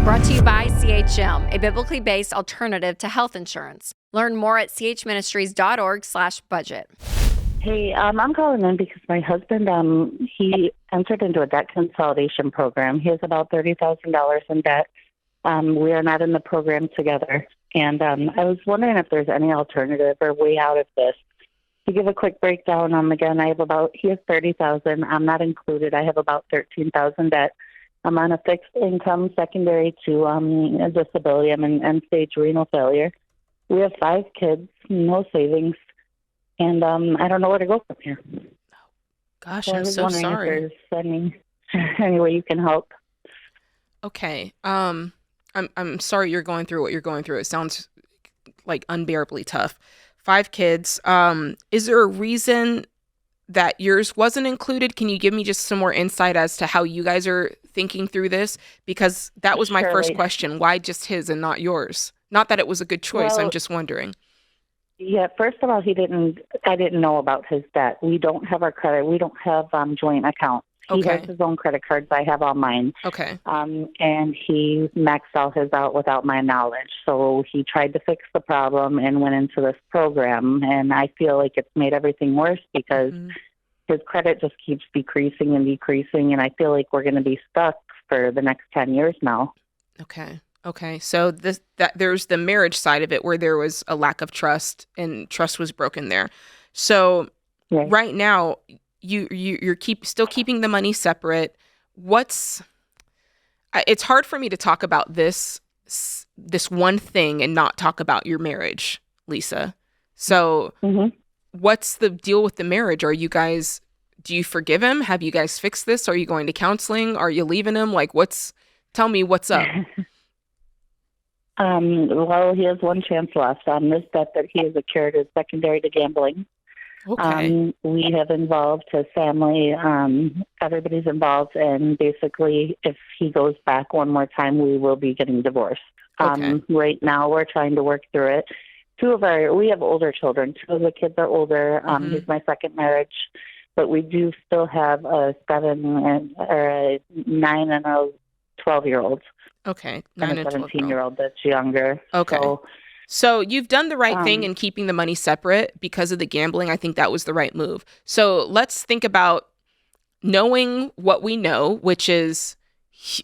Brought to you by CHM, a biblically based alternative to health insurance. Learn more at chministries.org/budget. Hey, I'm calling in because my husband, he entered into a debt consolidation program. He has about $30,000 in debt. We are not in the program together. And I was wondering if there's any alternative or way out of this. To give a quick breakdown, again, he has $30,000. I'm not included. I have about $13,000 debt. I'm on a fixed income secondary to a disability. I'm in end-stage renal failure. We have 5 kids, no savings, and I don't know where to go from here. Gosh, so I'm so sorry. If there's any way you can help. Okay. I'm sorry you're going through what you're going through. It sounds like unbearably tough. 5 kids. Is there a reason that yours wasn't included? Can you give me just some more insight as to how you guys are thinking through this? Because that was my first question. Why just his and not yours? Not that it was a good choice. I'm just wondering. Yeah, first of all, I didn't know about his debt. We don't have our credit. We don't have joint accounts. He has his own credit cards. I have all mine. Okay. And he maxed all his out without my knowledge. So he tried to fix the problem and went into this program. And I feel like it's made everything worse because his credit just keeps decreasing and decreasing. And I feel like we're going to be stuck for the next 10 years now. Okay. So there's the marriage side of it where there was a lack of trust and trust was broken there. So right now, you're still keeping the money separate. It's hard for me to talk about this one thing and not talk about your marriage, Lisa. So what's the deal with the marriage? Do you forgive him? Have you guys fixed this? Are you going to counseling? Are you leaving him? Tell me what's up. Well, he has one chance left on this debt that he has accrued is secondary to gambling. Okay. We have involved his family. Everybody's involved, and basically, if he goes back one more time, we will be getting divorced. Okay. Right now, we're trying to work through it. We have older children. 2 of the kids are older. He's my second marriage, but we do still have a 9 and a 12-year-old. Okay. 9 and a 17-year-old that's younger. Okay. So you've done the right thing in keeping the money separate because of the gambling. I think that was the right move. So let's think about knowing what we know, which is,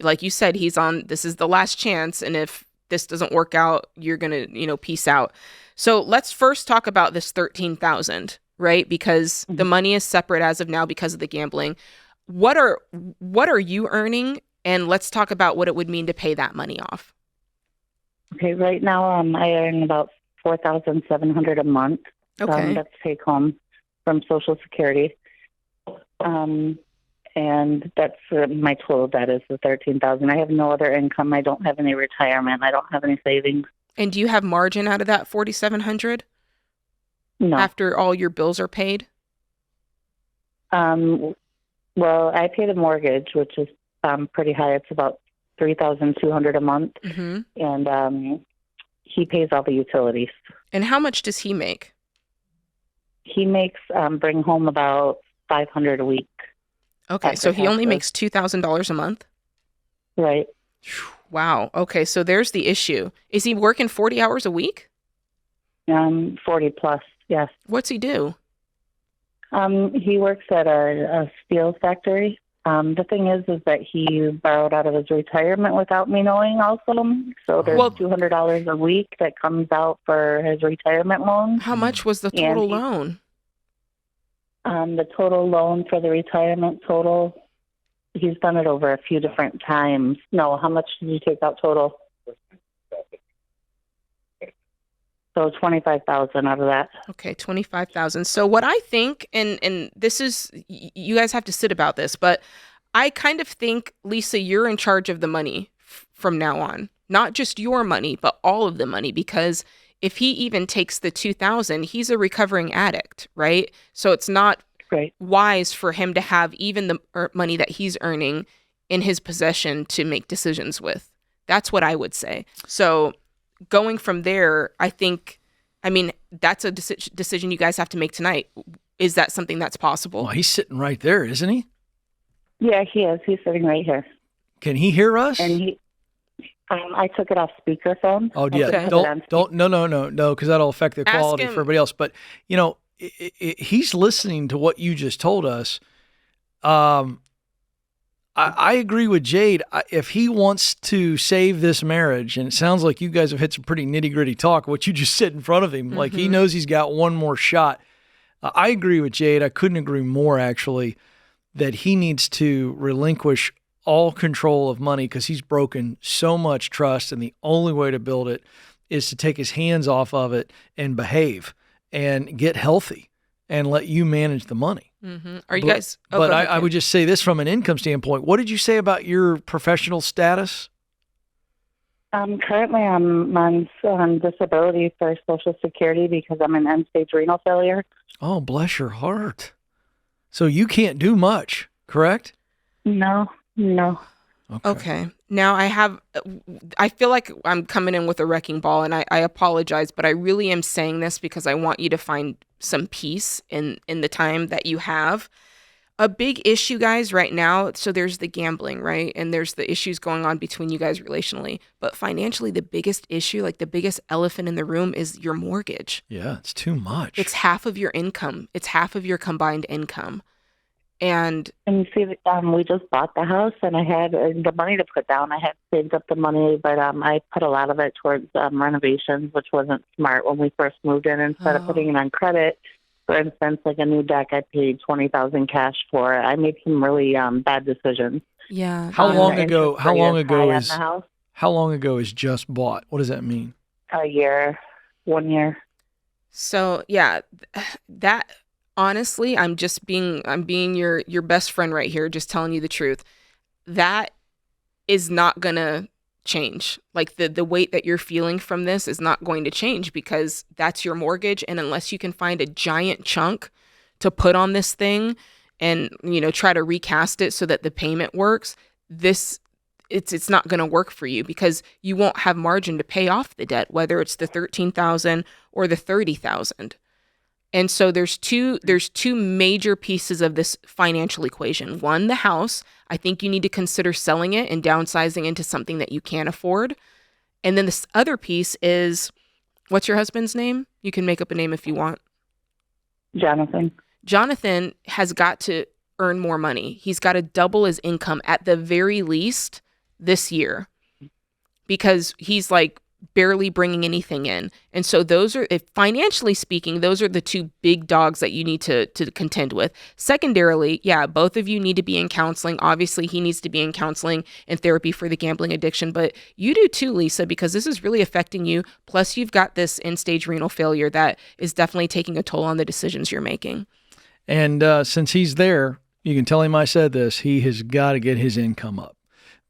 like you said, this is the last chance. And if this doesn't work out, you're going to, peace out. So let's first talk about this $13,000, right? Because the money is separate as of now because of the gambling. What are you earning? And let's talk about what it would mean to pay that money off. Okay, right now I earn about $4,700 a month. Okay. That's take home from Social Security. And that's my total debt is the $13,000. I have no other income. I don't have any retirement. I don't have any savings. And do you have margin out of that $4,700? No. After all your bills are paid? Well, I pay the mortgage, which is pretty high. It's about $3,200 a month, and he pays all the utilities. And how much does he make? He makes bring home about $500 a week. Okay, so he only makes $2,000 a month? Right. Wow. Okay, so there's the issue. Is he working 40 hours a week? 40 plus, yes. What's he do? He works at a steel factory. The thing is that he borrowed out of his retirement without me knowing also. So there's $200 a week that comes out for his retirement loan. How much was the total loan? The total loan for the retirement total, he's done it over a few different times. No, how much did you take out total? So $25,000 out of that. Okay, $25,000. So what I think, and this is, you guys have to sit about this, but I kind of think, Lisa, you're in charge of the money from now on. Not just your money, but all of the money, because if he even takes the $2,000, he's a recovering addict, right? So it's not wise for him to have even the money that he's earning in his possession to make decisions with. That's what I would say. So going from there, that's a decision you guys have to make tonight. Is that something that's possible? Well, he's sitting right there, isn't he? Yeah, he is. He's sitting right here. Can he hear us? And I took it off speakerphone. Oh, yeah. Okay. No, because that'll affect the Ask quality him- for everybody else. But, he's listening to what you just told us. I agree with Jade. If he wants to save this marriage, and it sounds like you guys have had some pretty nitty-gritty talk, what you just said in front of him, like he knows he's got one more shot. I agree with Jade. I couldn't agree more, actually, that he needs to relinquish all control of money because he's broken so much trust, and the only way to build it is to take his hands off of it and behave and get healthy and let you manage the money. Are you guys? But I would just say this from an income standpoint. What did you say about your professional status? Currently, I'm on disability for Social Security because I'm an end-stage renal failure. Oh, bless your heart. So you can't do much, correct? No. Okay. Now I feel like I'm coming in with a wrecking ball, and I apologize, but I really am saying this because I want you to find some peace in the time that you have. A big issue, guys, right now, so there's the gambling, right? And there's the issues going on between you guys relationally. But financially, the biggest issue, like the biggest elephant in the room, is your mortgage. Yeah, it's too much. It's half of your income. It's half of your combined income. And you see, we just bought the house, and I had the money to put down. I had saved up the money, but I put a lot of it towards renovations, which wasn't smart when we first moved in. Instead of putting it on credit, for instance, like a new deck, I paid $20,000 cash for it. I made some really bad decisions. yeah. How long ago? How long ago is just bought? What does that mean? A year, 1 year. So yeah, that honestly, I'm being your best friend right here, just telling you the truth. That is not gonna change. Like the weight that you're feeling from this is not going to change because that's your mortgage, and unless you can find a giant chunk to put on this thing and try to recast it so that the payment works, it's not going to work for you because you won't have margin to pay off the debt, whether it's the $13,000 or the $30,000. And so there's two major pieces of this financial equation. One, the house. I think you need to consider selling it and downsizing into something that you can afford. And then this other piece is, what's your husband's name? You can make up a name if you want. Jonathan. Jonathan has got to earn more money. He's got to double his income at the very least this year because he's like barely bringing anything in. And so financially speaking, those are the two big dogs that you need to contend with. Secondarily, yeah, both of you need to be in counseling. Obviously, he needs to be in counseling and therapy for the gambling addiction, but you do too, Lisa, because this is really affecting you. Plus, you've got this end-stage renal failure that is definitely taking a toll on the decisions you're making. And since he's there, you can tell him I said this, he has got to get his income up.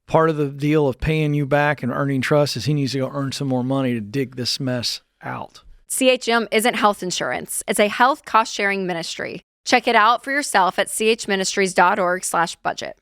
Part of the deal of paying you back and earning trust is he needs to go earn some more money to dig this mess out. CHM isn't health insurance. It's a health cost-sharing ministry. Check it out for yourself at chministries.org/budget.